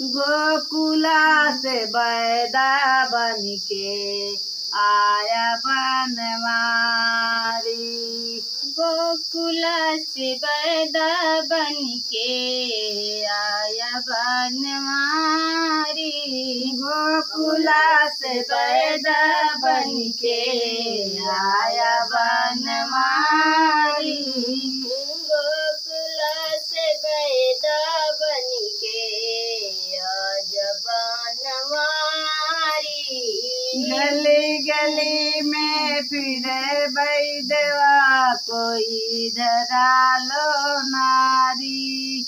गोकुला से बैदा बन के आया बनवारी। गोकुला से बैदा बन के आया बनवारी। गोकुला से बैदा बन के आया बनवारी। गोकुला से बैदा बन के आज बनवारी। गली गली में फिरे बैदवा कोई धरा लो नारी।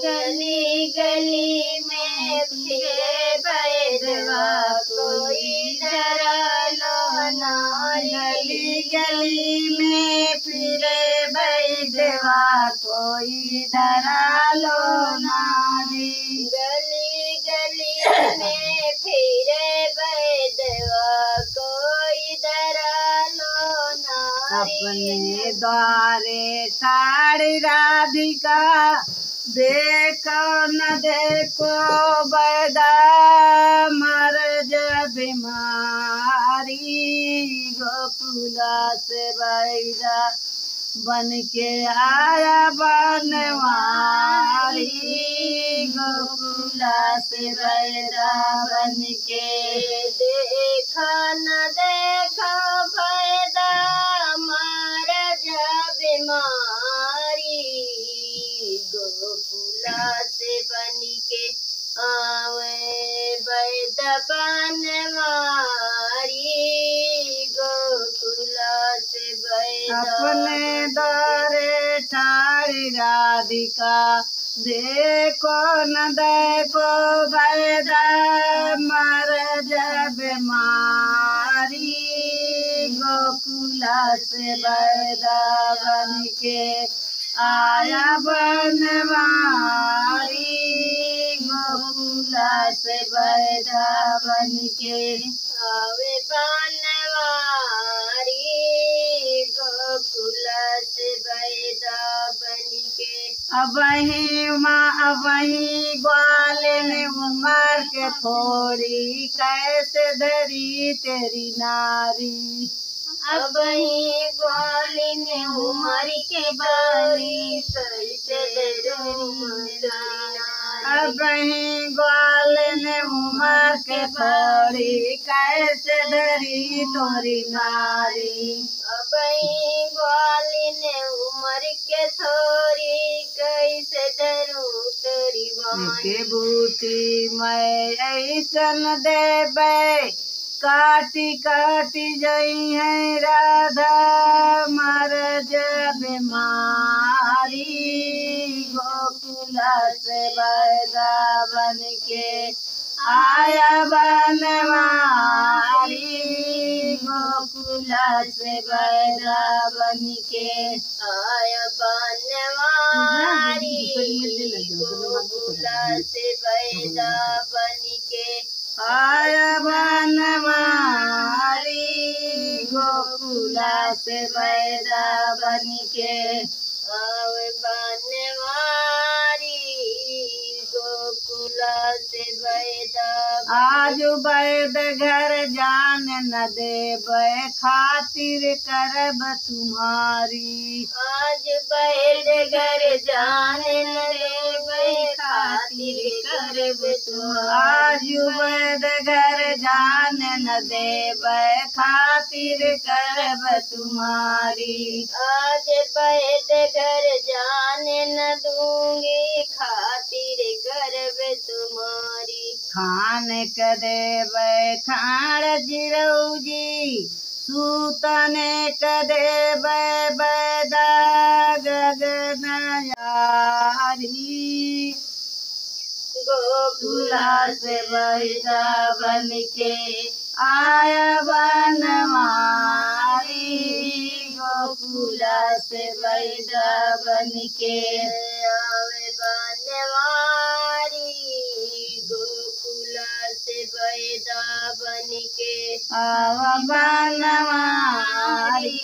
गली गली में फिरे बैदवा कोई धरा लो नारी। गली गली में फिरे बैदवा कोई धरा लो नारी। गली गली में फिरे बैदवा कोई धरा लो नारी। अपने द्वारे ठाड़ी राधिका देखो न देखो बैदा मर बीमारी। गोकुला से बैदा बन के आया बनवारी। गोकुला से बैदा बन के देखा न देखा बैदा मर बीमारी। गोकुला से बन के आवे बैदा बनवारी। गोकुला से बैदा अपने द्वारे ठाड़ी राधिका देखो न देखो बैदा मर बीमारी। गोकुला से बैदा बन के आया बनवारी। गोकुला से बैदा बन के आवे बनवारी। गोकुला से बैदा बन के अबही ग्वाल ने उमर के थोड़ी कैसे धरी तेरी नारी। अबही ग्वाल ने उमर के बारी कैसे अबही ग्वाल ने उमर के थोड़ी कैसे धरी तोरी नारी। अबही ग्वाल ने उमर के थोड़ी कैसे धरू तोरी के बूटी मैं ऐसन देवे काटी काटी जई है राधा मर बीमारी। गोकुला से बैदा बन के आया बनवारी। गोकुला से बैदा बन के आया बनवारी। गोकुला से बैदा बन के आया बनवारी। गोकुला से बैदा बन के आवे बनवारी। गोकुला से बैदा आज बैद घर जान न देवे खातिर करब तुम्हारी। आज बैद घर जान न देवे खातिर करब आज तुम्हारी। बैद घर जान न देवे खातिर करब तुम्हारी। आज बैद घर जान न दूंगी खातिर करब तुम्हारी। खान क देवे खाण जिरौजी सूतने क देवे बैदा गगन यारी। गोकुला से बैदा बन के आया बनवारी। गोकुला से बैदा बन के आवे बनवारी। गोकुला से बैदा बन के आवा बनवारी।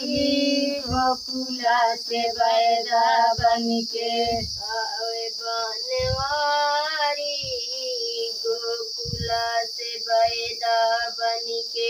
गोकुला से बैदा बन के आवे बनवारी। बैदा बन के।